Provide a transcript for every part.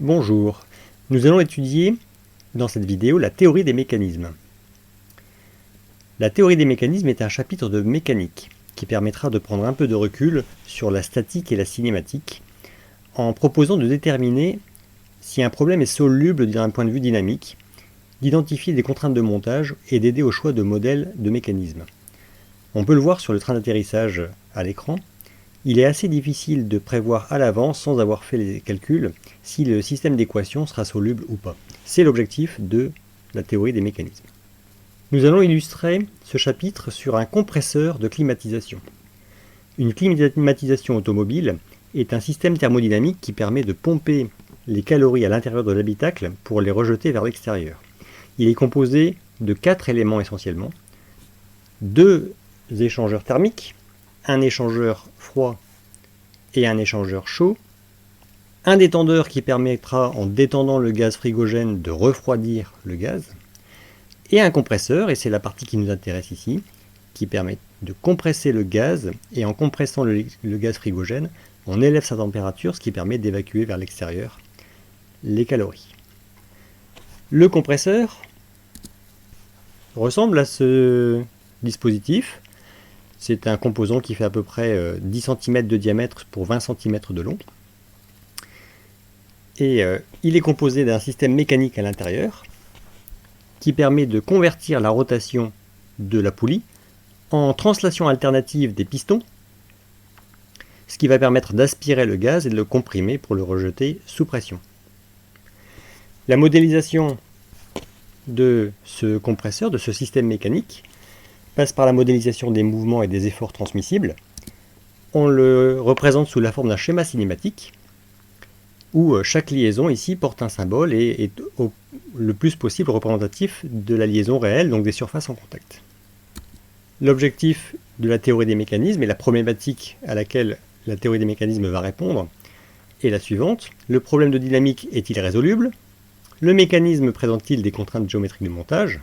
Bonjour, nous allons étudier dans cette vidéo la théorie des mécanismes. La théorie des mécanismes est un chapitre de mécanique qui permettra de prendre un peu de recul sur la statique et la cinématique en proposant de déterminer si un problème est soluble d'un point de vue dynamique, d'identifier des contraintes de montage et d'aider au choix de modèles de mécanismes. On peut le voir sur le train d'atterrissage à l'écran. Il est assez difficile de prévoir à l'avance, sans avoir fait les calculs, si le système d'équations sera soluble ou pas. C'est l'objectif de la théorie des mécanismes. Nous allons illustrer ce chapitre sur un compresseur de climatisation. Une climatisation automobile est un système thermodynamique qui permet de pomper les calories à l'intérieur de l'habitacle pour les rejeter vers l'extérieur. Il est composé de 4 éléments essentiellement. 2 échangeurs thermiques, un échangeur froid et un échangeur chaud, un détendeur qui permettra, en détendant le gaz frigogène, de refroidir le gaz, et un compresseur, et c'est la partie qui nous intéresse ici, qui permet de compresser le gaz, et en compressant le gaz frigogène, on élève sa température, ce qui permet d'évacuer vers l'extérieur les calories. Le compresseur ressemble à ce dispositif. C'est un composant qui fait à peu près 10 cm de diamètre pour 20 cm de long. Et il est composé d'un système mécanique à l'intérieur qui permet de convertir la rotation de la poulie en translation alternative des pistons, ce qui va permettre d'aspirer le gaz et de le comprimer pour le rejeter sous pression. La modélisation de ce compresseur, de ce système mécanique, passe par la modélisation des mouvements et des efforts transmissibles. On le représente sous la forme d'un schéma cinématique où chaque liaison ici porte un symbole et est le plus possible représentatif de la liaison réelle, donc des surfaces en contact. L'objectif de la théorie des mécanismes et la problématique à laquelle la théorie des mécanismes va répondre est la suivante. Le problème de dynamique est-il résoluble? Le mécanisme présente-t-il des contraintes géométriques de montage?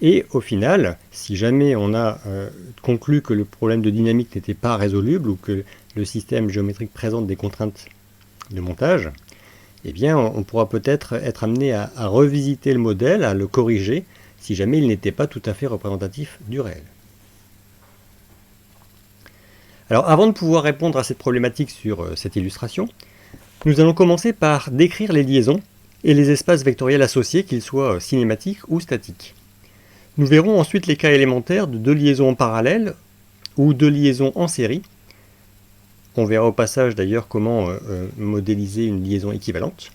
Et au final, si jamais on a conclu que le problème de dynamique n'était pas résoluble ou que le système géométrique présente des contraintes de montage, eh bien on pourra peut-être être amené à revisiter le modèle, à le corriger, si jamais il n'était pas tout à fait représentatif du réel. Alors avant de pouvoir répondre à cette problématique sur cette illustration, nous allons commencer par décrire les liaisons et les espaces vectoriels associés, qu'ils soient cinématiques ou statiques. Nous verrons ensuite les cas élémentaires de 2 liaisons en parallèle ou 2 liaisons en série. On verra au passage d'ailleurs comment modéliser une liaison équivalente.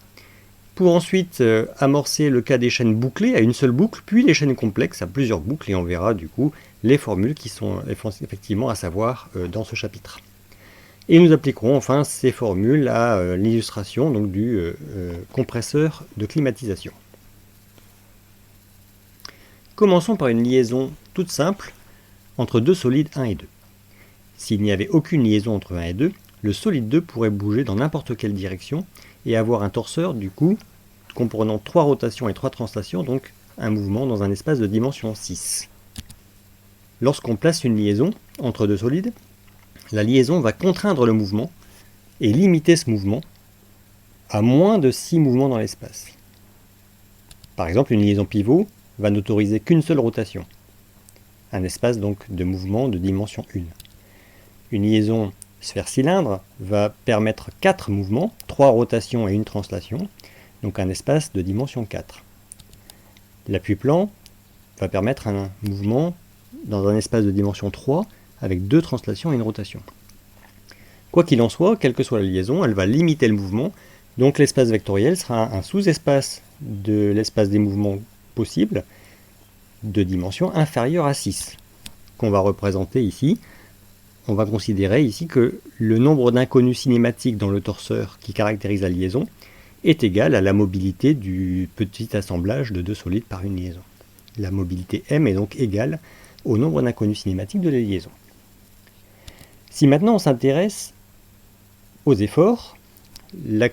Pour ensuite amorcer le cas des chaînes bouclées à une seule boucle, puis les chaînes complexes à plusieurs boucles, et on verra du coup les formules qui sont effectivement à savoir dans ce chapitre. Et nous appliquerons enfin ces formules à l'illustration donc du compresseur de climatisation. Commençons par une liaison toute simple entre 2 solides 1 et 2. S'il n'y avait aucune liaison entre 1 et 2, le solide 2 pourrait bouger dans n'importe quelle direction et avoir un torseur du coup comprenant 3 rotations et 3 translations, donc un mouvement dans un espace de dimension 6. Lorsqu'on place une liaison entre 2 solides, la liaison va contraindre le mouvement et limiter ce mouvement à moins de 6 mouvements dans l'espace. Par exemple, une liaison pivot va n'autoriser qu'une seule rotation, un espace donc de mouvement de dimension 1. Une liaison sphère-cylindre va permettre 4 mouvements, 3 rotations et 1 translation, donc un espace de dimension 4. L'appui-plan va permettre un mouvement dans un espace de dimension 3 avec 2 translations et 1 rotation. Quoi qu'il en soit, quelle que soit la liaison, elle va limiter le mouvement, donc l'espace vectoriel sera un sous-espace de l'espace des mouvements possibles de dimension inférieure à 6, qu'on va représenter ici. On va considérer ici que le nombre d'inconnus cinématiques dans le torseur qui caractérise la liaison est égal à la mobilité du petit assemblage de 2 solides par une liaison. La mobilité m est donc égale au nombre d'inconnus cinématiques de la liaison. Si maintenant on s'intéresse aux efforts, la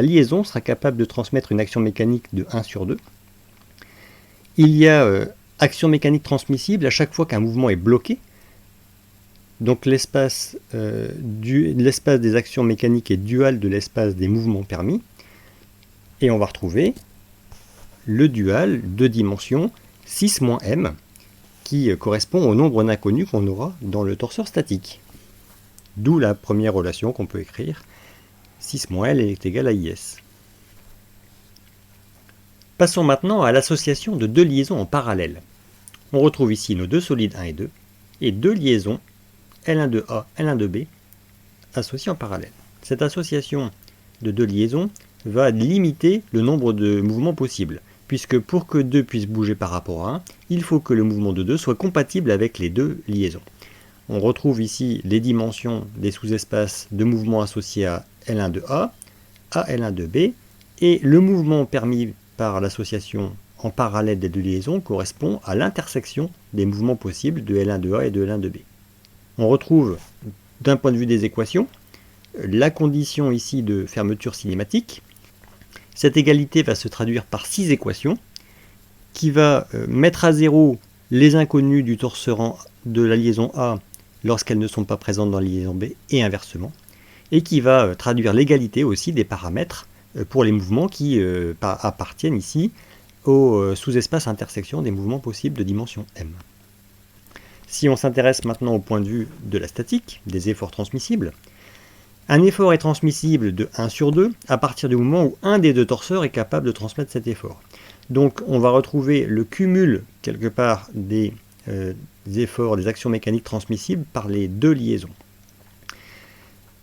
liaison sera capable de transmettre une action mécanique de 1 sur 2. Il y a action mécanique transmissible à chaque fois qu'un mouvement est bloqué. Donc l'espace des actions mécaniques est dual de l'espace des mouvements permis. Et on va retrouver le dual de dimension 6 moins m, qui correspond au nombre d'inconnus qu'on aura dans le torseur statique. D'où la première relation qu'on peut écrire, 6 moins L est égal à IS. Passons maintenant à l'association de deux liaisons en parallèle. On retrouve ici nos deux solides 1 et 2, et deux liaisons L1 de A, L1 de B, associées en parallèle. Cette association de deux liaisons va limiter le nombre de mouvements possibles, puisque pour que 2 puisse bouger par rapport à 1, il faut que le mouvement de 2 soit compatible avec les deux liaisons. On retrouve ici les dimensions des sous-espaces de mouvement associés à L1 de A, à L1 de B, et le mouvement permis par l'association en parallèle des deux liaisons correspond à l'intersection des mouvements possibles de L1 de A et de L1 de B. On retrouve, d'un point de vue des équations, la condition ici de fermeture cinématique. Cette égalité va se traduire par 6 équations qui va mettre à zéro les inconnus du torseur de la liaison A lorsqu'elles ne sont pas présentes dans la liaison B et inversement, et qui va traduire l'égalité aussi des paramètres pour les mouvements qui appartiennent ici au sous-espace intersection des mouvements possibles de dimension m. Si on s'intéresse maintenant au point de vue de la statique, des efforts transmissibles, un effort est transmissible de 1 sur 2 à partir du moment où un des deux torseurs est capable de transmettre cet effort. Donc on va retrouver le cumul quelque part des efforts, des actions mécaniques transmissibles par les deux liaisons.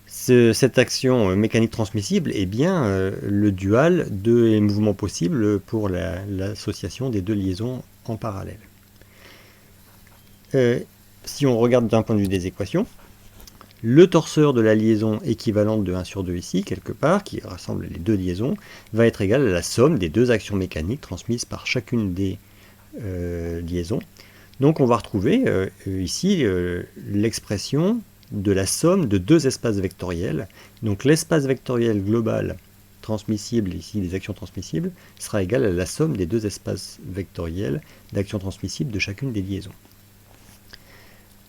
Cette action mécanique transmissible est bien le dual des mouvements possibles pour l'association des deux liaisons en parallèle. Si on regarde d'un point de vue des équations, le torseur de la liaison équivalente de 1 sur 2 ici, quelque part, qui rassemble les deux liaisons, va être égal à la somme des deux actions mécaniques transmises par chacune des liaisons. Donc on va retrouver ici l'expression de la somme de deux espaces vectoriels. Donc l'espace vectoriel global transmissible, ici des actions transmissibles, sera égal à la somme des deux espaces vectoriels d'actions transmissibles de chacune des liaisons.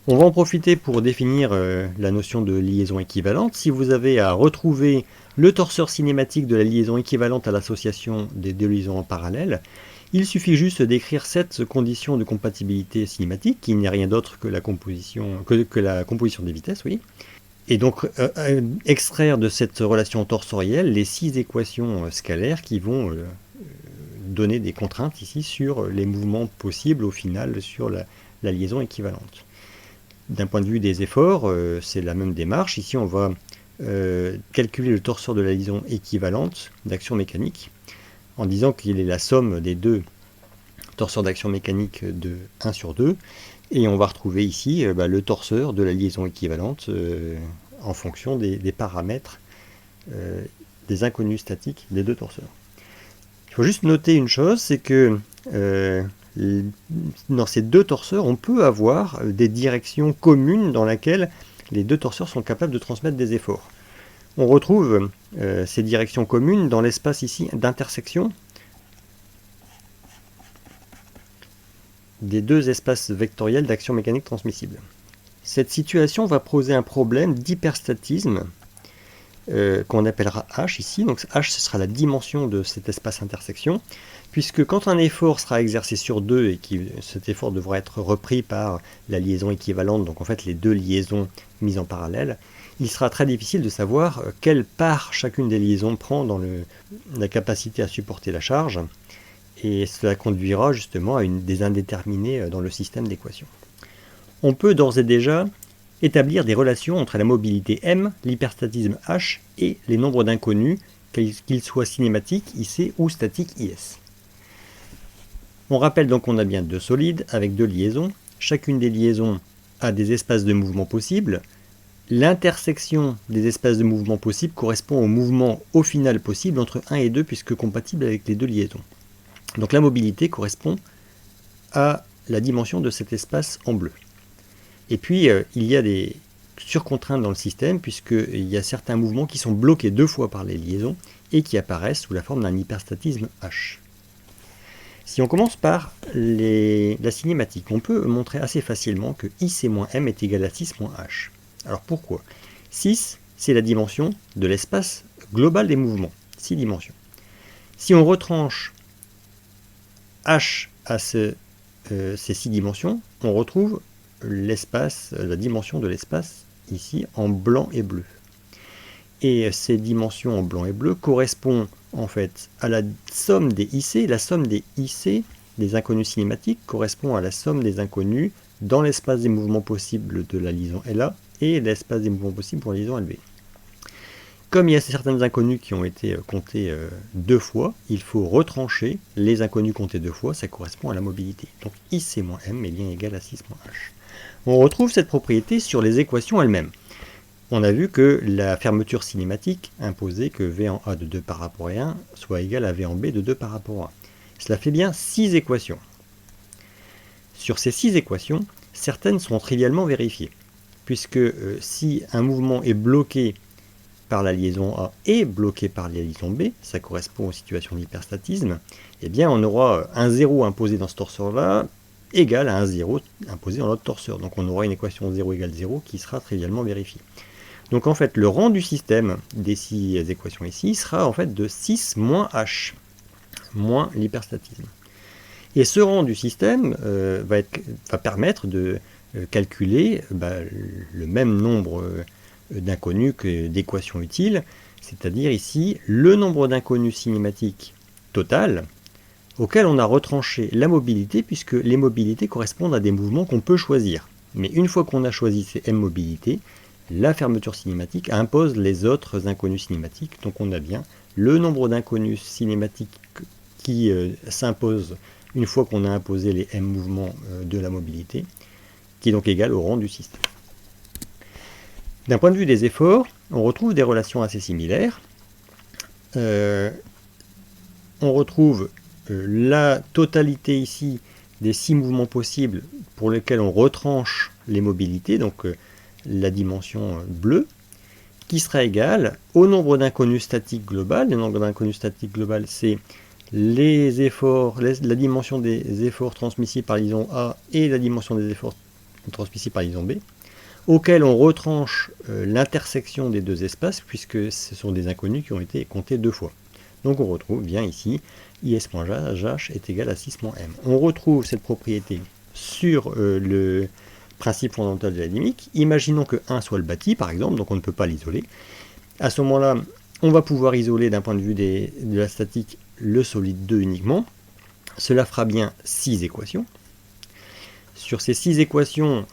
On va en profiter pour définir la notion de liaison équivalente. Si vous avez à retrouver le torseur cinématique de la liaison équivalente à l'association des deux liaisons en parallèle, il suffit juste d'écrire cette condition de compatibilité cinématique, qui n'est rien d'autre que la composition des vitesses, oui. Et donc extraire de cette relation torsorielle les 6 équations scalaires qui vont donner des contraintes ici sur les mouvements possibles au final sur la liaison équivalente. D'un point de vue des efforts, c'est la même démarche. Ici, on va calculer le torseur de la liaison équivalente d'action mécanique en disant qu'il est la somme des deux torseurs d'action mécanique de 1 sur 2. Et on va retrouver ici le torseur de la liaison équivalente en fonction des paramètres des inconnus statiques des deux torseurs. Il faut juste noter une chose, c'est que dans ces deux torseurs, on peut avoir des directions communes dans lesquelles les deux torseurs sont capables de transmettre des efforts. On retrouve ces directions communes dans l'espace ici d'intersection des deux espaces vectoriels d'action mécanique transmissible. Cette situation va poser un problème d'hyperstatisme qu'on appellera H ici. Donc H, ce sera la dimension de cet espace intersection, puisque quand un effort sera exercé sur 2 et que cet effort devra être repris par la liaison équivalente, donc en fait les deux liaisons mises en parallèle, il sera très difficile de savoir quelle part chacune des liaisons prend dans la capacité à supporter la charge, et cela conduira justement à des indéterminés dans le système d'équations. On peut d'ores et déjà établir des relations entre la mobilité M, l'hyperstatisme H et les nombres d'inconnus, qu'ils soient cinématiques IC ou statiques IS. On rappelle donc qu'on a bien deux solides avec deux liaisons. Chacune des liaisons a des espaces de mouvement possibles. L'intersection des espaces de mouvement possibles correspond au mouvement au final possible entre 1 et 2 puisque compatible avec les deux liaisons. Donc la mobilité correspond à la dimension de cet espace en bleu. Et puis il y a des surcontraintes dans le système puisqu'il y a certains mouvements qui sont bloqués deux fois par les liaisons et qui apparaissent sous la forme d'un hyperstatisme H. Si on commence par la cinématique, on peut montrer assez facilement que IC-M est égal à 6-H. Alors pourquoi ? 6, c'est la dimension de l'espace global des mouvements, 6 dimensions. Si on retranche h à ces 6 dimensions, on retrouve l'espace, la dimension de l'espace ici en blanc et bleu. Et ces dimensions en blanc et bleu correspondent en fait à la somme des IC. La somme des IC, des inconnus cinématiques, correspond à la somme des inconnus dans l'espace des mouvements possibles de la liaison LA et l'espace des mouvements possibles pour la liaison LB. Comme il y a certaines inconnus qui ont été comptées 2 fois, il faut retrancher les inconnus comptés 2 fois, ça correspond à la mobilité. Donc IC moins M est bien égal à 6 moins H. On retrouve cette propriété sur les équations elles-mêmes. On a vu que la fermeture cinématique imposait que V en A de 2 par rapport à 1 soit égal à V en B de 2 par rapport à 1. Cela fait bien 6 équations. Sur ces 6 équations, certaines sont trivialement vérifiées, puisque si un mouvement est bloqué par la liaison A et bloqué par la liaison B, ça correspond aux situations d'hyperstatisme, eh bien on aura un 0 imposé dans ce torseur-là égal à un 0 imposé dans l'autre torseur. Donc on aura une équation 0 égale 0 qui sera trivialement vérifiée. Donc en fait, le rang du système des 6 équations ici sera en fait de 6 moins H, moins l'hyperstatisme. Et ce rang du système va permettre de calculer le même nombre d'inconnus que d'équations utiles, c'est-à-dire ici le nombre d'inconnus cinématiques total auquel on a retranché la mobilité, puisque les mobilités correspondent à des mouvements qu'on peut choisir. Mais une fois qu'on a choisi ces M mobilités, la fermeture cinématique impose les autres inconnus cinématiques. Donc on a bien le nombre d'inconnus cinématiques qui s'impose une fois qu'on a imposé les M mouvements de la mobilité, qui est donc égal au rang du système. D'un point de vue des efforts, on retrouve des relations assez similaires. On retrouve la totalité ici des 6 mouvements possibles pour lesquels on retranche les mobilités, donc la dimension bleue, qui sera égale au nombre d'inconnus statiques global. Le nombre d'inconnus statiques global, c'est les efforts, la dimension des efforts transmissibles par liaison A et la dimension des efforts transmissibles par liaison B, auquel on retranche l'intersection des deux espaces, puisque ce sont des inconnus qui ont été comptés 2 fois. Donc on retrouve bien ici IS-H est égal à 6 M. On retrouve cette propriété sur le principe fondamental de la dynamique. Imaginons que 1 soit le bâti, par exemple, donc on ne peut pas l'isoler. À ce moment-là, on va pouvoir isoler d'un point de vue de la statique le solide 2 uniquement. Cela fera bien 6 équations. Sur ces 6 équations,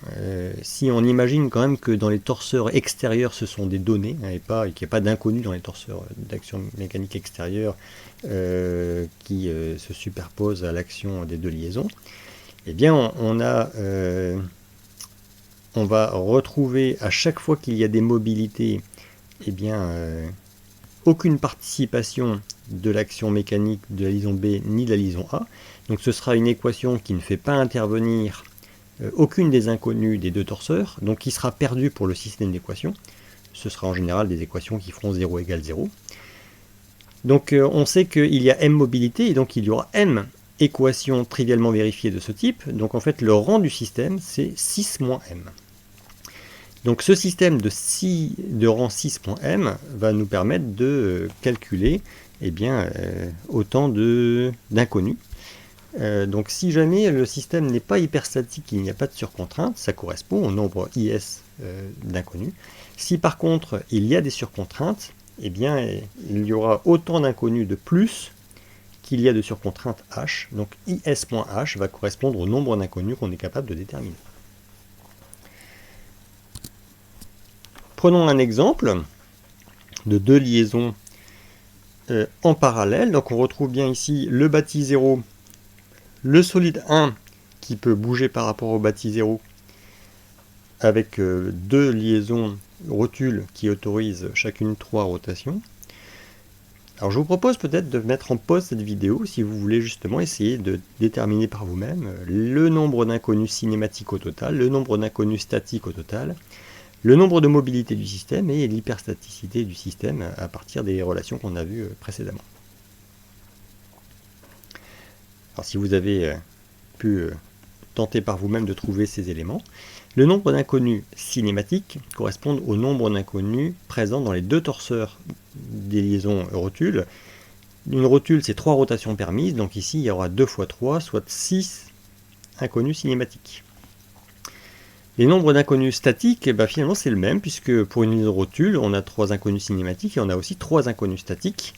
si on imagine quand même que dans les torseurs extérieurs ce sont des données, et qu'il n'y a pas d'inconnus dans les torseurs d'action mécanique extérieure qui se superposent à l'action des deux liaisons, eh bien on va retrouver à chaque fois qu'il y a des mobilités, eh bien aucune participation de l'action mécanique de la liaison B ni de la liaison A. Donc ce sera une équation qui ne fait pas intervenir aucune des inconnues des deux torseurs, donc qui sera perdue pour le système d'équations. Ce sera en général des équations qui feront 0 égale 0. Donc on sait qu'il y a M mobilité, et donc il y aura M équations trivialement vérifiées de ce type. Donc en fait le rang du système c'est 6 moins M. Donc ce système de rang 6 moins M va nous permettre de calculer autant d'inconnus. Donc si jamais le système n'est pas hyperstatique, il n'y a pas de surcontrainte, ça correspond au nombre IS d'inconnus. Si par contre il y a des surcontraintes, eh bien il y aura autant d'inconnus de plus qu'il y a de surcontraintes H. Donc IS moins H va correspondre au nombre d'inconnus qu'on est capable de déterminer. Prenons un exemple de 2 liaisons en parallèle. Donc on retrouve bien ici le bâti 0, le solide 1 qui peut bouger par rapport au bâti 0 avec 2 liaisons rotules qui autorisent chacune 3 rotations. Alors je vous propose peut-être de mettre en pause cette vidéo si vous voulez justement essayer de déterminer par vous-même le nombre d'inconnus cinématiques au total, le nombre d'inconnus statiques au total, le nombre de mobilités du système et l'hyperstaticité du système à partir des relations qu'on a vues précédemment. Alors si vous avez pu tenter par vous-même de trouver ces éléments, le nombre d'inconnus cinématiques correspond au nombre d'inconnus présents dans les deux torseurs des liaisons rotules Une rotule, c'est 3 rotations permises, donc ici, il y aura 2 fois 3, soit 6 inconnus cinématiques. Les nombres d'inconnus statiques, finalement, c'est le même, puisque pour une ligne de rotule, on a 3 inconnus cinématiques et on a aussi 3 inconnus statiques.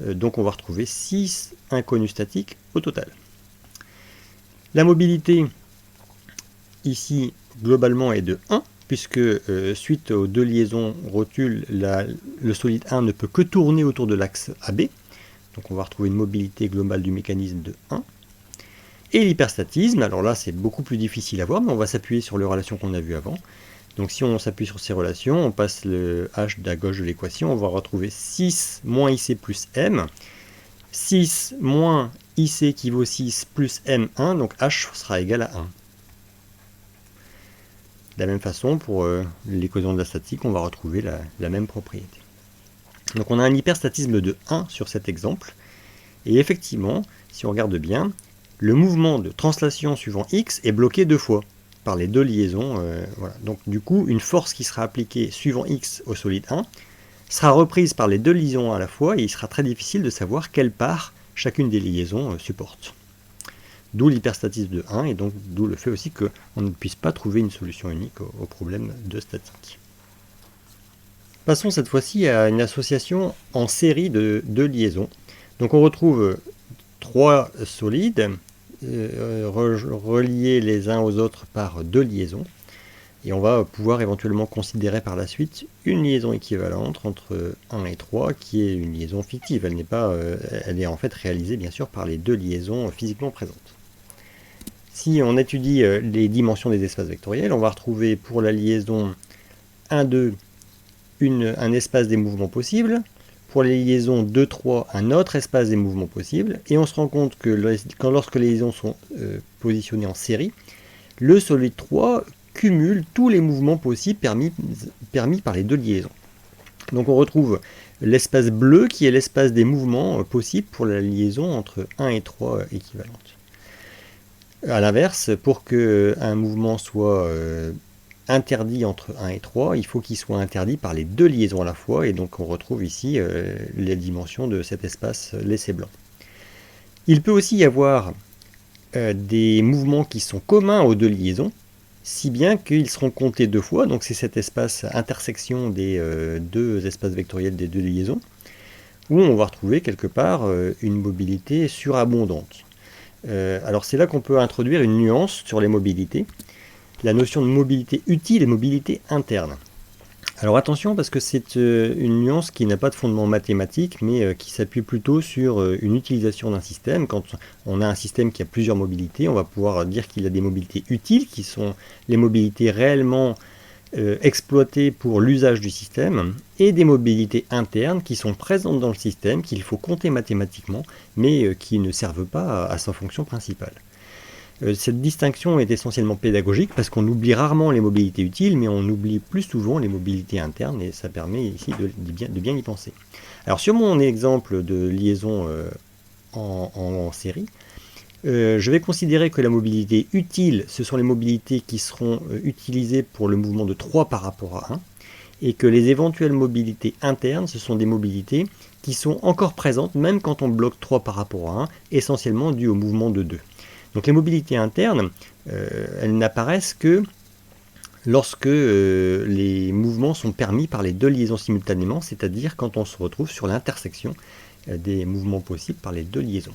Donc on va retrouver 6 inconnus statiques au total. La mobilité, ici, globalement, est de 1, puisque suite aux 2 liaisons rotules, le solide 1 ne peut que tourner autour de l'axe AB. Donc on va retrouver une mobilité globale du mécanisme de 1. Et l'hyperstatisme, alors là c'est beaucoup plus difficile à voir, mais on va s'appuyer sur les relations qu'on a vues avant. Donc si on s'appuie sur ces relations, on passe le h à gauche de l'équation, on va retrouver 6 moins IC plus M. 6 moins IC qui vaut 6 plus M1, donc H sera égal à 1. De la même façon, pour l'équation de la statique, on va retrouver la même propriété. Donc on a un hyperstatisme de 1 sur cet exemple. Et effectivement, si on regarde bien, le mouvement de translation suivant x est bloqué 2 fois par les 2 liaisons. Voilà. Donc du coup, une force qui sera appliquée suivant x au solide 1 sera reprise par les 2 liaisons à la fois et il sera très difficile de savoir quelle part chacune des liaisons supporte. D'où l'hyperstatisme de 1 et donc d'où le fait aussi qu'on ne puisse pas trouver une solution unique au problème de statique. Passons cette fois-ci à une association en série de 2 liaisons. Donc on retrouve 3 solides reliés les uns aux autres par 2 liaisons. Et on va pouvoir éventuellement considérer par la suite une liaison équivalente entre 1 et 3 qui est une liaison fictive. Elle est en fait réalisée bien sûr par les 2 liaisons physiquement présentes. Si on étudie les dimensions des espaces vectoriels, on va retrouver pour la liaison 1, 2 un espace des mouvements possibles. Pour les liaisons 2, 3, un autre espace des mouvements possibles. Et on se rend compte que lorsque les liaisons sont positionnées en série, le solide 3 cumule tous les mouvements possibles permis par les 2 liaisons. Donc on retrouve l'espace bleu qui est l'espace des mouvements possibles pour la liaison entre 1 et 3 équivalentes. A l'inverse, pour qu'un mouvement soit interdit entre 1 et 3, il faut qu'il soit interdit par les 2 liaisons à la fois, et donc on retrouve ici les dimensions de cet espace laissé blanc. Il peut aussi y avoir des mouvements qui sont communs aux 2 liaisons, si bien qu'ils seront comptés 2 fois, donc c'est cet espace intersection des 2 espaces vectoriels des 2 liaisons, où on va retrouver quelque part une mobilité surabondante. Alors c'est là qu'on peut introduire une nuance sur les mobilités, la notion de mobilité utile et mobilité interne. Alors attention parce que c'est une nuance qui n'a pas de fondement mathématique mais qui s'appuie plutôt sur une utilisation d'un système. Quand on a un système qui a plusieurs mobilités, on va pouvoir dire qu'il a des mobilités utiles qui sont les mobilités réellement exploitées pour l'usage du système et des mobilités internes qui sont présentes dans le système qu'il faut compter mathématiquement mais qui ne servent pas à sa fonction principale. Cette distinction est essentiellement pédagogique parce qu'on oublie rarement les mobilités utiles, mais on oublie plus souvent les mobilités internes, et ça permet ici de bien y penser. Alors sur mon exemple de liaison en série, je vais considérer que la mobilité utile, ce sont les mobilités qui seront utilisées pour le mouvement de 3 par rapport à 1, et que les éventuelles mobilités internes, ce sont des mobilités qui sont encore présentes, même quand on bloque 3 par rapport à 1, essentiellement dues au mouvement de 2. Donc les mobilités internes, elles n'apparaissent que lorsque les mouvements sont permis par les 2 liaisons simultanément, c'est-à-dire quand on se retrouve sur l'intersection des mouvements possibles par les 2 liaisons.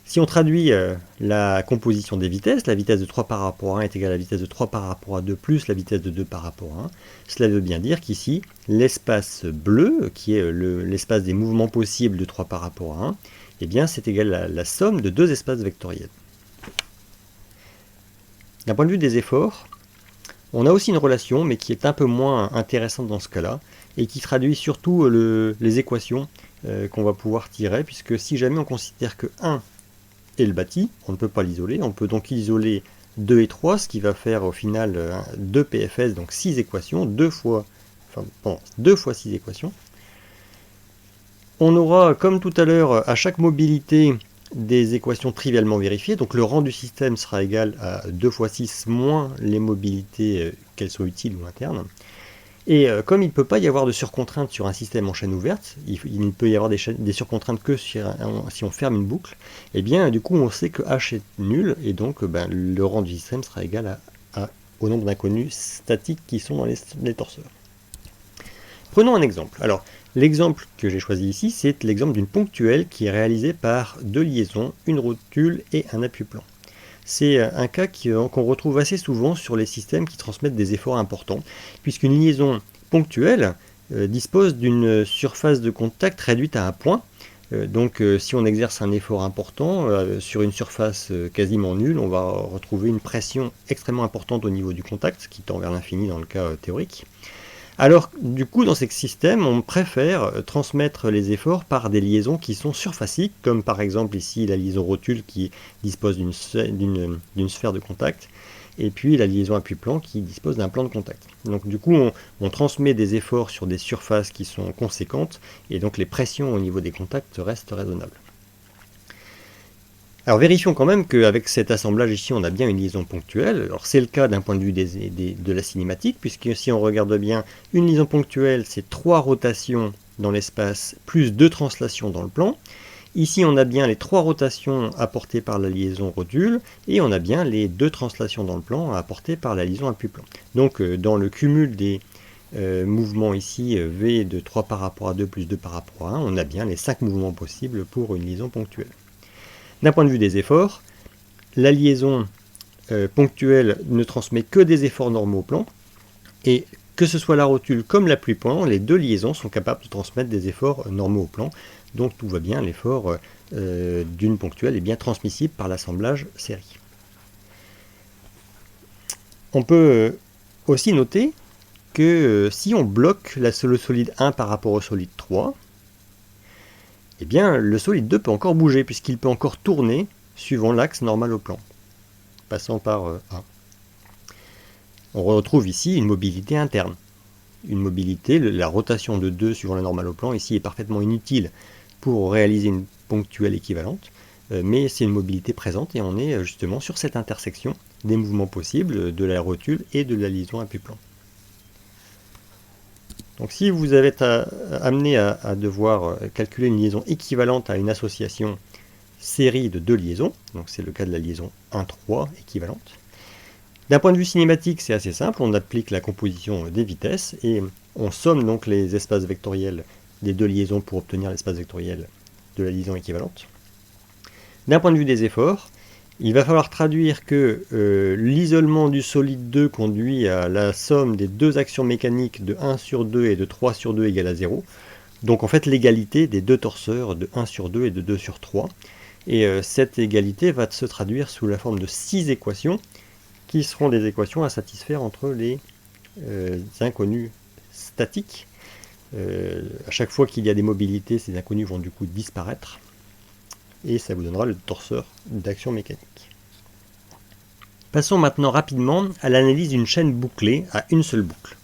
Si on traduit la composition des vitesses, la vitesse de 3 par rapport à 1 est égale à la vitesse de 3 par rapport à 2 plus la vitesse de 2 par rapport à 1. Cela veut bien dire qu'ici, l'espace bleu, qui est l'espace des mouvements possibles de 3 par rapport à 1, eh bien c'est égal à la somme de 2 espaces vectoriels. D'un point de vue des efforts, on a aussi une relation, mais qui est un peu moins intéressante dans ce cas-là, et qui traduit surtout les équations qu'on va pouvoir tirer, puisque si jamais on considère que 1 est le bâti, on ne peut pas l'isoler, on peut donc isoler 2 et 3, ce qui va faire au final 2 PFS, donc 6 équations, 2 fois 6 équations. On aura, comme tout à l'heure, à chaque mobilité, des équations trivialement vérifiées. Donc le rang du système sera égal à 2 fois 6 moins les mobilités, qu'elles soient utiles ou internes. Et comme il ne peut pas y avoir de surcontrainte sur un système en chaîne ouverte, il ne peut y avoir des surcontraintes que si on ferme une boucle, et bien du coup on sait que h est nul, et donc le rang du système sera égal au nombre d'inconnus statiques qui sont dans les torseurs. Prenons un exemple. Alors, l'exemple que j'ai choisi ici, c'est l'exemple d'une ponctuelle qui est réalisée par deux liaisons, une rotule et un appui-plan. C'est un cas qu'on retrouve assez souvent sur les systèmes qui transmettent des efforts importants, puisqu'une liaison ponctuelle dispose d'une surface de contact réduite à un point. Donc si on exerce un effort important sur une surface quasiment nulle, on va retrouver une pression extrêmement importante au niveau du contact, qui tend vers l'infini dans le cas théorique. Alors, du coup, dans ces systèmes, on préfère transmettre les efforts par des liaisons qui sont surfaciques, comme par exemple ici la liaison rotule qui dispose d'une sphère de contact, et puis la liaison appui-plan qui dispose d'un plan de contact. Donc du coup, on transmet des efforts sur des surfaces qui sont conséquentes, et donc les pressions au niveau des contacts restent raisonnables. Alors vérifions quand même qu'avec cet assemblage ici, on a bien une liaison ponctuelle. Alors c'est le cas d'un point de vue de la cinématique, puisque si on regarde bien, une liaison ponctuelle, c'est 3 rotations dans l'espace, plus 2 translations dans le plan. Ici, on a bien les 3 rotations apportées par la liaison rotule, et on a bien les 2 translations dans le plan apportées par la liaison appui-plan. Donc dans le cumul des mouvements ici, V de 3 par rapport à 2 plus 2 par rapport à 1, on a bien les 5 mouvements possibles pour une liaison ponctuelle. D'un point de vue des efforts, la liaison ponctuelle ne transmet que des efforts normaux au plan, et que ce soit la rotule comme l'appui-plan, les deux liaisons sont capables de transmettre des efforts normaux au plan, donc tout va bien, l'effort d'une ponctuelle est bien transmissible par l'assemblage série. On peut aussi noter que si on bloque le solide 1 par rapport au solide 3, eh bien, le solide 2 peut encore bouger, puisqu'il peut encore tourner suivant l'axe normal au plan, passant par 1. On retrouve ici une mobilité interne. Une mobilité, la rotation de 2 suivant la normale au plan, ici est parfaitement inutile pour réaliser une ponctuelle équivalente, mais c'est une mobilité présente, et on est justement sur cette intersection des mouvements possibles de la rotule et de la liaison appui-plan. Donc si vous êtes amené à devoir calculer une liaison équivalente à une association série de deux liaisons, donc c'est le cas de la liaison 1,3 équivalente, d'un point de vue cinématique, c'est assez simple, on applique la composition des vitesses et on somme donc les espaces vectoriels des deux liaisons pour obtenir l'espace vectoriel de la liaison équivalente. D'un point de vue des efforts, il va falloir traduire que l'isolement du solide 2 conduit à la somme des deux actions mécaniques de 1 sur 2 et de 3 sur 2 égale à 0. Donc en fait l'égalité des deux torseurs de 1 sur 2 et de 2 sur 3. Et cette égalité va se traduire sous la forme de 6 équations qui seront des équations à satisfaire entre les inconnus statiques. À chaque fois qu'il y a des mobilités, ces inconnus vont du coup disparaître. Et ça vous donnera le torseur d'action mécanique. Passons maintenant rapidement à l'analyse d'une chaîne bouclée à une seule boucle.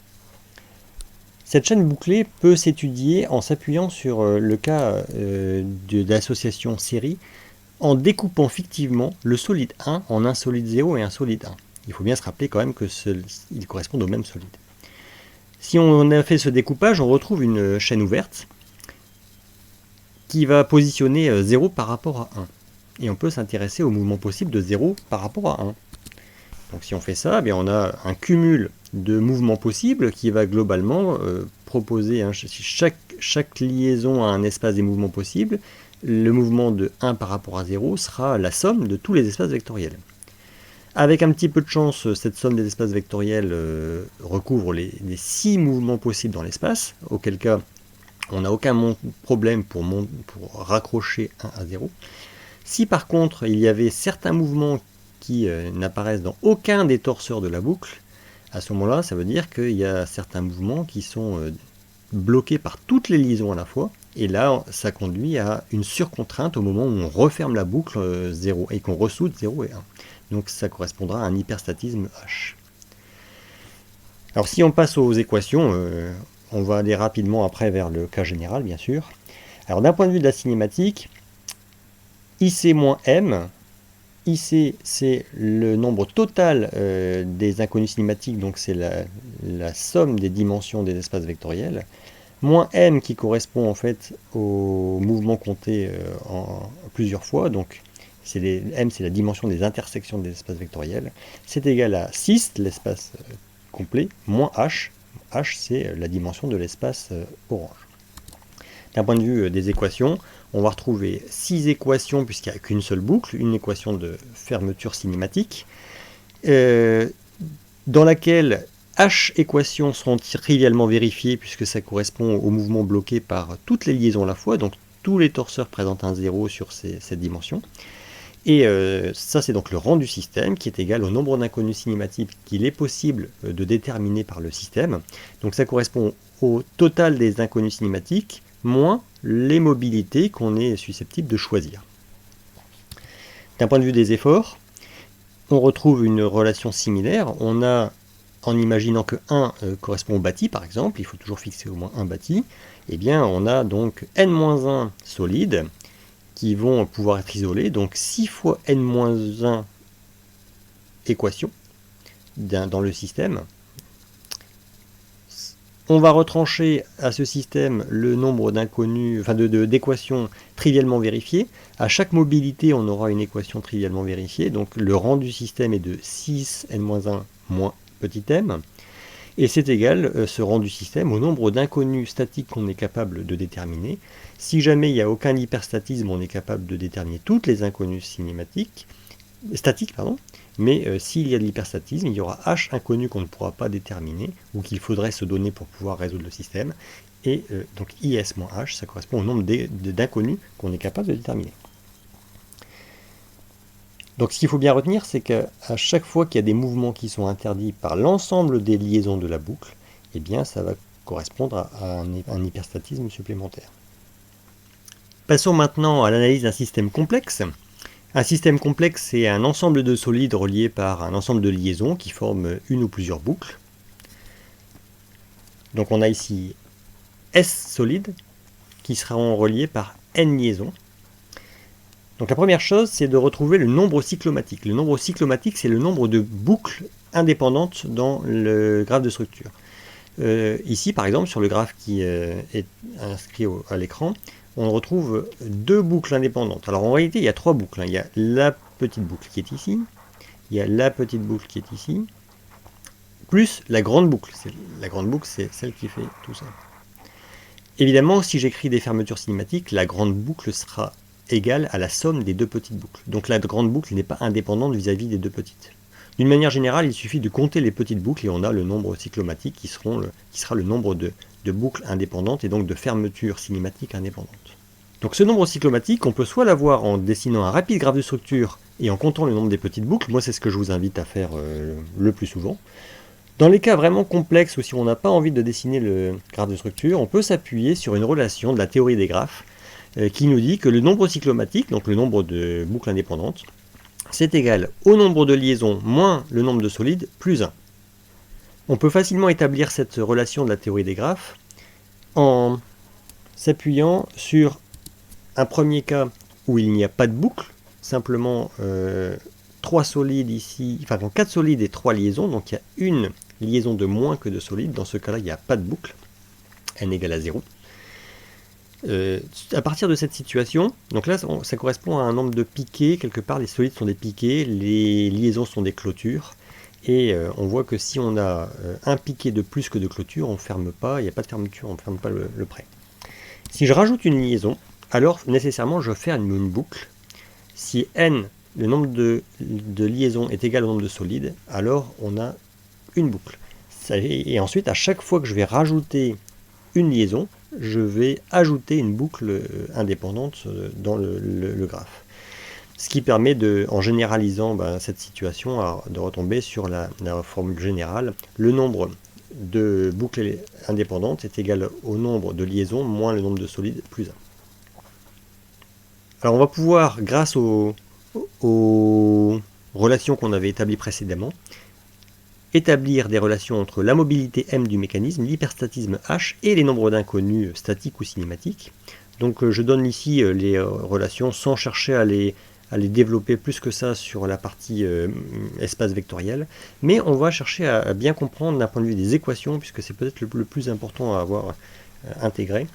Cette chaîne bouclée peut s'étudier en s'appuyant sur le cas de l'association série en découpant fictivement le solide 1 en un solide 0 et un solide 1. Il faut bien se rappeler quand même qu'ils correspondent au même solide. Si on a fait ce découpage, on retrouve une chaîne ouverte qui va positionner 0 par rapport à 1. Et on peut s'intéresser au mouvement possible de 0 par rapport à 1. Donc si on fait ça, eh on a un cumul de mouvements possibles qui va globalement proposer, chaque liaison a un espace des mouvements possibles, le mouvement de 1 par rapport à 0 sera la somme de tous les espaces vectoriels. Avec un petit peu de chance, cette somme des espaces vectoriels recouvre les 6 mouvements possibles dans l'espace, auquel cas on n'a aucun problème pour raccrocher 1 à 0. Si par contre il y avait certains mouvements qui n'apparaissent dans aucun des torseurs de la boucle, à ce moment-là, ça veut dire qu'il y a certains mouvements qui sont bloqués par toutes les liaisons à la fois, et là, ça conduit à une surcontrainte au moment où on referme la boucle 0 et qu'on ressoude 0 et 1. Donc ça correspondra à un hyperstatisme H. Alors si on passe aux équations, on va aller rapidement après vers le cas général, bien sûr. Alors d'un point de vue de la cinématique, IC-M IC, c'est le nombre total des inconnus cinématiques, donc c'est la somme des dimensions des espaces vectoriels, moins M qui correspond en fait au mouvement compté en plusieurs fois, donc M c'est la dimension des intersections des espaces vectoriels, c'est égal à 6, l'espace complet, moins H, H c'est la dimension de l'espace orange. D'un point de vue des équations, on va retrouver 6 équations puisqu'il n'y a qu'une seule boucle, une équation de fermeture cinématique, dans laquelle H équations seront trivialement vérifiées puisque ça correspond au mouvement bloqué par toutes les liaisons à la fois, donc tous les torseurs présentent un 0 sur cette dimension. Et ça c'est donc le rang du système qui est égal au nombre d'inconnus cinématiques qu'il est possible de déterminer par le système. Donc ça correspond au total des inconnus cinématiques moins les mobilités qu'on est susceptible de choisir. D'un point de vue des efforts, on retrouve une relation similaire. On a, en imaginant que 1 correspond au bâti par exemple, il faut toujours fixer au moins un bâti, eh bien on a donc n-1 solides qui vont pouvoir être isolés, donc 6 fois n-1 équations dans le système. On va retrancher à ce système le nombre d'inconnus, enfin d'équations trivialement vérifiées. À chaque mobilité, on aura une équation trivialement vérifiée. Donc le rang du système est de 6n-1 moins petit m. Et c'est égal, ce rang du système, au nombre d'inconnus statiques qu'on est capable de déterminer. Si jamais il n'y a aucun hyperstatisme, on est capable de déterminer toutes les inconnues statiques, mais s'il y a de l'hyperstatisme, il y aura h inconnus qu'on ne pourra pas déterminer, ou qu'il faudrait se donner pour pouvoir résoudre le système, et donc is moins h, ça correspond au nombre d'inconnus qu'on est capable de déterminer. Donc ce qu'il faut bien retenir, c'est qu'à chaque fois qu'il y a des mouvements qui sont interdits par l'ensemble des liaisons de la boucle, eh bien ça va correspondre à un hyperstatisme supplémentaire. Passons maintenant à l'analyse d'un système complexe. Un système complexe, c'est un ensemble de solides reliés par un ensemble de liaisons qui forment une ou plusieurs boucles. Donc on a ici S solides qui seront reliés par N liaisons. Donc la première chose, c'est de retrouver le nombre cyclomatique. Le nombre cyclomatique, c'est le nombre de boucles indépendantes dans le graphe de structure. Ici, par exemple, sur le graphe qui est inscrit à l'écran, on retrouve deux boucles indépendantes. Alors en réalité, il y a trois boucles. Il y a la petite boucle qui est ici, il y a la petite boucle qui est ici, plus la grande boucle. La grande boucle, c'est celle qui fait tout ça. Évidemment, si j'écris des fermetures cinématiques, la grande boucle sera égale à la somme des deux petites boucles. Donc la grande boucle n'est pas indépendante vis-à-vis des deux petites. D'une manière générale, il suffit de compter les petites boucles et on a le nombre cyclomatique qui sera le nombre de boucles indépendantes et donc de fermetures cinématiques indépendantes. Donc ce nombre cyclomatique, on peut soit l'avoir en dessinant un rapide graphe de structure et en comptant le nombre des petites boucles. Moi, c'est ce que je vous invite à faire le plus souvent. Dans les cas vraiment complexes où si on n'a pas envie de dessiner le graphe de structure, on peut s'appuyer sur une relation de la théorie des graphes qui nous dit que le nombre cyclomatique, donc le nombre de boucles indépendantes, c'est égal au nombre de liaisons moins le nombre de solides plus 1. On peut facilement établir cette relation de la théorie des graphes en s'appuyant sur un premier cas où il n'y a pas de boucle, simplement 3 solides ici, enfin 4 solides et 3 liaisons, donc il y a une liaison de moins que de solides. Dans ce cas-là, il n'y a pas de boucle, n égale à 0. À partir de cette situation, donc là ça correspond à un nombre de piquets, quelque part les solides sont des piquets, les liaisons sont des clôtures, et on voit que si on a un piquet de plus que de clôture, on ne ferme pas, il n'y a pas de fermeture, on ne ferme pas le prêt. Si je rajoute une liaison, alors nécessairement je fais une boucle. Si n, le nombre de liaisons est égal au nombre de solides, alors on a une boucle. Et ensuite, à chaque fois que je vais rajouter une liaison, je vais ajouter une boucle indépendante dans le graphe. Ce qui permet, en généralisant cette situation, de retomber sur la formule générale. Le nombre de boucles indépendantes est égal au nombre de liaisons moins le nombre de solides plus 1. Alors on va pouvoir, grâce aux relations qu'on avait établies précédemment, établir des relations entre la mobilité M du mécanisme, l'hyperstatisme H et les nombres d'inconnus statiques ou cinématiques. Donc je donne ici les relations sans chercher à les aller développer plus que ça sur la partie espace vectoriel, mais on va chercher à bien comprendre d'un point de vue des équations, puisque c'est peut-être le plus important à avoir intégré,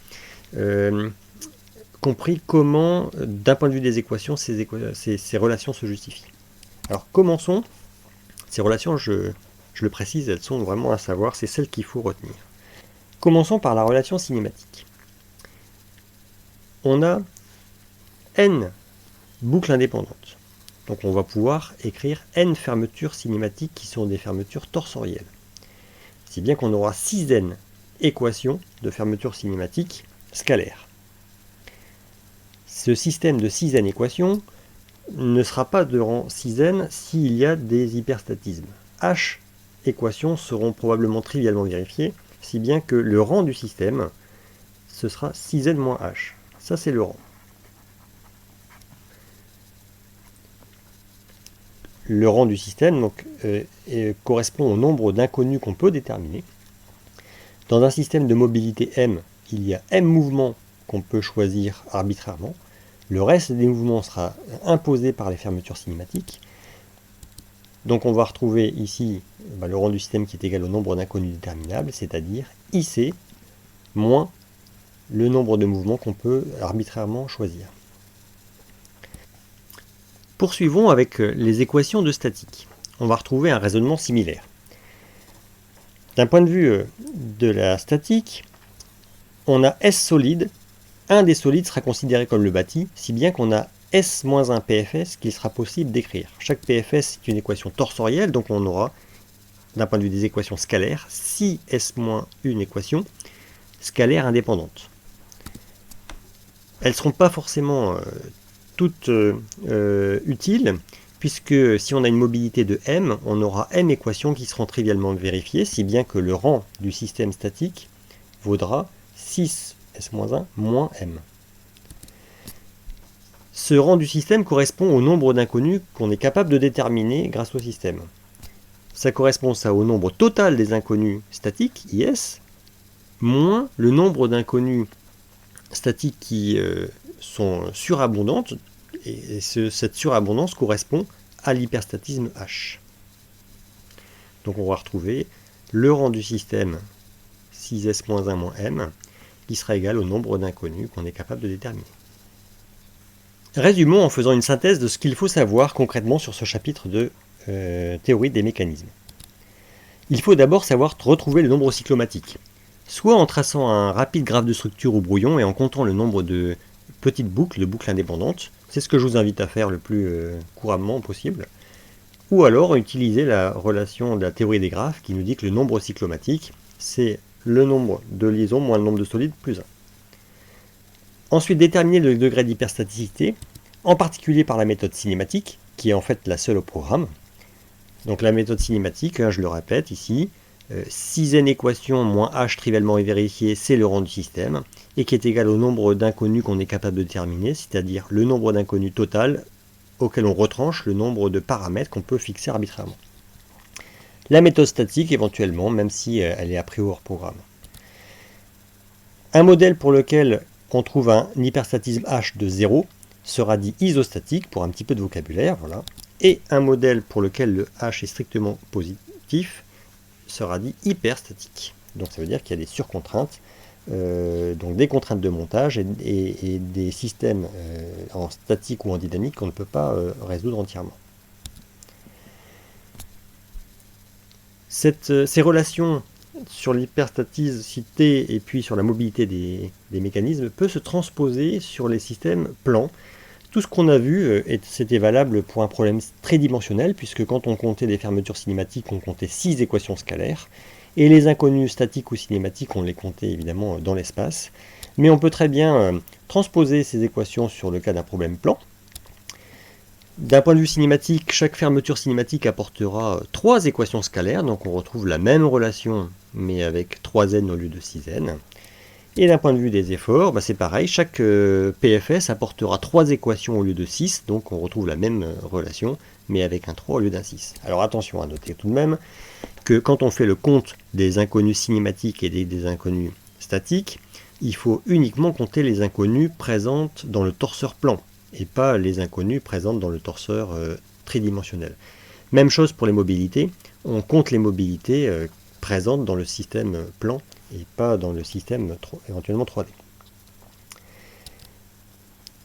compris comment, d'un point de vue des équations, ces relations se justifient. Alors commençons, ces relations, je le précise, elles sont vraiment à savoir, c'est celles qu'il faut retenir. Commençons par la relation cinématique. On a n boucles indépendantes. Donc on va pouvoir écrire n fermetures cinématiques qui sont des fermetures torsorielles. Si bien qu'on aura 6n équations de fermetures cinématiques scalaires. Ce système de 6n équations ne sera pas de rang 6n s'il y a des hyperstatismes. H équations seront probablement trivialement vérifiées, si bien que le rang du système, ce sera 6n moins h. Ça, c'est le rang. Le rang du système donc, correspond au nombre d'inconnus qu'on peut déterminer. Dans un système de mobilité M, il y a M mouvements qu'on peut choisir arbitrairement. Le reste des mouvements sera imposé par les fermetures cinématiques. Donc on va retrouver ici le rang du système qui est égal au nombre d'inconnus déterminables, c'est-à-dire IC moins le nombre de mouvements qu'on peut arbitrairement choisir. Poursuivons avec les équations de statique. On va retrouver un raisonnement similaire. D'un point de vue de la statique, on a S solide. Un des solides sera considéré comme le bâti, si bien qu'on a S-1 PFS qu'il sera possible d'écrire. Chaque PFS est une équation torsorielle, donc on aura, d'un point de vue des équations scalaires, 6S- une équation scalaire indépendante. Elles ne seront pas forcément toutes utiles, puisque si on a une mobilité de M, on aura M équations qui seront trivialement vérifiées, si bien que le rang du système statique vaudra 6S-1 moins M. Ce rang du système correspond au nombre d'inconnus qu'on est capable de déterminer grâce au système. Ça correspond ça au nombre total des inconnus statiques, IS, moins le nombre d'inconnus statiques qui sont surabondantes, et cette surabondance correspond à l'hyperstatisme H. Donc on va retrouver le rang du système 6S-1 moins M, qui sera égal au nombre d'inconnus qu'on est capable de déterminer. Résumons en faisant une synthèse de ce qu'il faut savoir concrètement sur ce chapitre de théorie des mécanismes. Il faut d'abord savoir retrouver le nombre cyclomatique, soit en traçant un rapide graphe de structure au brouillon et en comptant le nombre de petites boucles, de boucles indépendantes. C'est ce que je vous invite à faire le plus couramment possible. Ou alors utiliser la relation de la théorie des graphes qui nous dit que le nombre cyclomatique, c'est le nombre de liaisons moins le nombre de solides plus 1. Ensuite, déterminer le degré d'hyperstaticité, en particulier par la méthode cinématique, qui est en fait la seule au programme. Donc la méthode cinématique, je le répète ici, 6n équation moins h trivialement vérifié, c'est le rang du système, et qui est égal au nombre d'inconnus qu'on est capable de déterminer, c'est-à-dire le nombre d'inconnus total auquel on retranche le nombre de paramètres qu'on peut fixer arbitrairement. La méthode statique éventuellement, même si elle est a priori hors programme. Un modèle pour lequel on trouve un hyperstatisme H de 0 sera dit isostatique, pour un petit peu de vocabulaire, voilà. Et un modèle pour lequel le H est strictement positif sera dit hyperstatique. Donc ça veut dire qu'il y a des surcontraintes, donc des contraintes de montage et des systèmes en statique ou en dynamique qu'on ne peut pas résoudre entièrement. Ces relations sur l'hyperstaticité et puis sur la mobilité des mécanismes peut se transposer sur les systèmes plans. Tout ce qu'on a vu, c'était valable pour un problème tridimensionnel, puisque quand on comptait des fermetures cinématiques, on comptait 6 équations scalaires, et les inconnus statiques ou cinématiques, on les comptait évidemment dans l'espace. Mais on peut très bien transposer ces équations sur le cas d'un problème plan. D'un point de vue cinématique, chaque fermeture cinématique apportera 3 équations scalaires, donc on retrouve la même relation, mais avec 3n au lieu de 6n. Et d'un point de vue des efforts, c'est pareil, chaque PFS apportera 3 équations au lieu de 6, donc on retrouve la même relation, mais avec un 3 au lieu d'un 6. Alors attention à noter tout de même que quand on fait le compte des inconnus cinématiques et des inconnus statiques, il faut uniquement compter les inconnus présentes dans le torseur plan. et pas les inconnues présentes dans le torseur tridimensionnel. Même chose pour les mobilités, on compte les mobilités présentes dans le système plan et pas dans le système éventuellement 3D.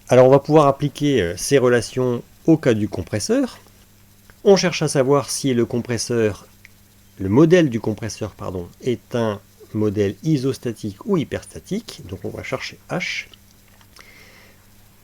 Alors on va pouvoir appliquer ces relations au cas du compresseur. On cherche à savoir si le modèle du compresseur est un modèle isostatique ou hyperstatique. Donc on va chercher H.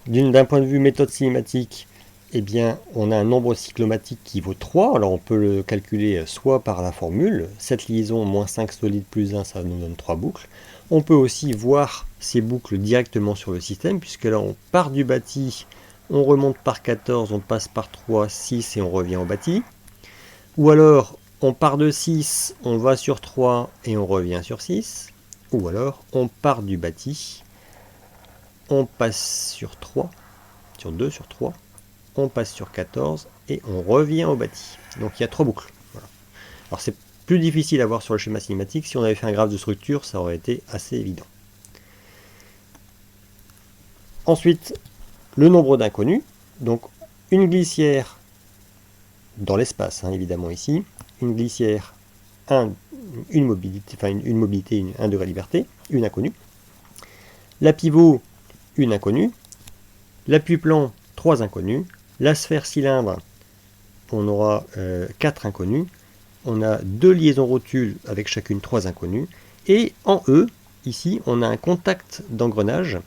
D'un point de vue méthode cinématique, eh bien, on a un nombre cyclomatique qui vaut 3. Alors on peut le calculer soit par la formule, 7 liaisons moins 5 solides plus 1, ça nous donne 3 boucles. On peut aussi voir ces boucles directement sur le système, puisque là on part du bâti, on remonte par 14, on passe par 3, 6 et on revient au bâti. Ou alors on part de 6, on va sur 3 et on revient sur 6. Ou alors on part du bâti, on passe sur 3, sur 2, sur 3, on passe sur 14 et on revient au bâti. Donc il y a 3 boucles. Voilà. Alors c'est plus difficile à voir sur le schéma cinématique. Si on avait fait un graphe de structure, ça aurait été assez évident. Ensuite, le nombre d'inconnus. Donc une glissière dans l'espace, évidemment ici. Une glissière, une mobilité, 1 degré de liberté, une inconnue. La pivot, une inconnue. L'appui-plan, 3 inconnus. La sphère cylindre, on aura 4 inconnus. On a 2 liaisons rotules avec chacune 3 inconnus. Et en E, ici, on a un contact d'engrenage.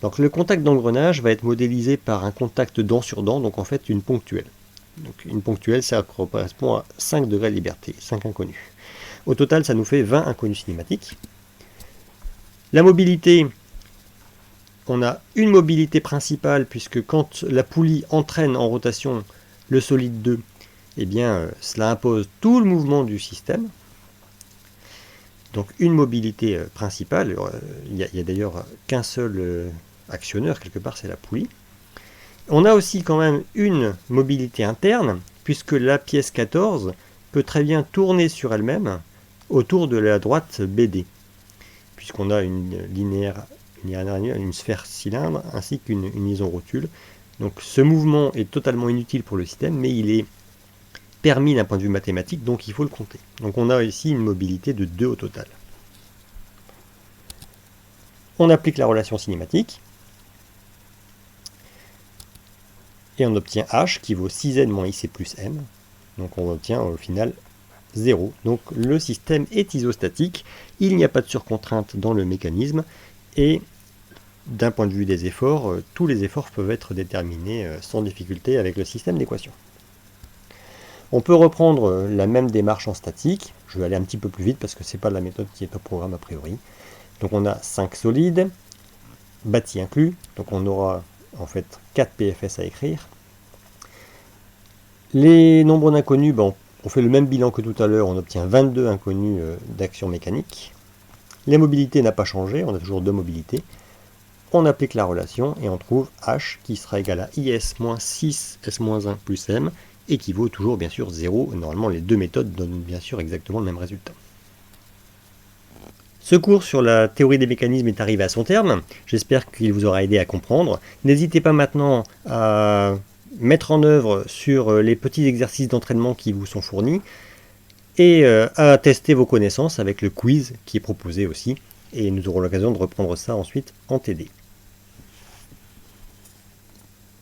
Donc le contact d'engrenage va être modélisé par un contact dent sur dent, donc en fait une ponctuelle. Donc une ponctuelle, ça correspond à 5 degrés de liberté, 5 inconnus. Au total, ça nous fait 20 inconnus cinématiques. La mobilité, on a une mobilité principale, puisque quand la poulie entraîne en rotation le solide 2, eh bien, cela impose tout le mouvement du système. Donc une mobilité principale, il n'y a d'ailleurs qu'un seul actionneur, quelque part, c'est la poulie. On a aussi quand même une mobilité interne, puisque la pièce 14 peut très bien tourner sur elle-même autour de la droite BD, puisqu'on a une sphère cylindre ainsi qu'une liaison rotule. Donc ce mouvement est totalement inutile pour le système, mais il est permis d'un point de vue mathématique, donc il faut le compter. Donc on a ici une mobilité de 2 au total. On applique la relation cinématique, et on obtient H qui vaut 6n moins IC plus M. Donc on obtient au final 0. Donc le système est isostatique, il n'y a pas de surcontrainte dans le mécanisme, et d'un point de vue des efforts, tous les efforts peuvent être déterminés sans difficulté avec le système d'équations. On peut reprendre la même démarche en statique. Je vais aller un petit peu plus vite parce que ce n'est pas la méthode qui est au programme a priori. Donc on a 5 solides, bâti inclus, donc on aura en fait 4 PFS à écrire. Les nombres d'inconnus, on fait le même bilan que tout à l'heure, on obtient 22 inconnus d'action mécanique. Les mobilités n'a pas changé, on a toujours 2 mobilités. On applique la relation et on trouve H qui sera égal à IS moins 6S-1 plus M, et qui vaut toujours bien sûr 0. Normalement les deux méthodes donnent bien sûr exactement le même résultat. Ce cours sur la théorie des mécanismes est arrivé à son terme. J'espère qu'il vous aura aidé à comprendre. N'hésitez pas maintenant à mettre en œuvre sur les petits exercices d'entraînement qui vous sont fournis et à tester vos connaissances avec le quiz qui est proposé aussi. Et nous aurons l'occasion de reprendre ça ensuite en TD.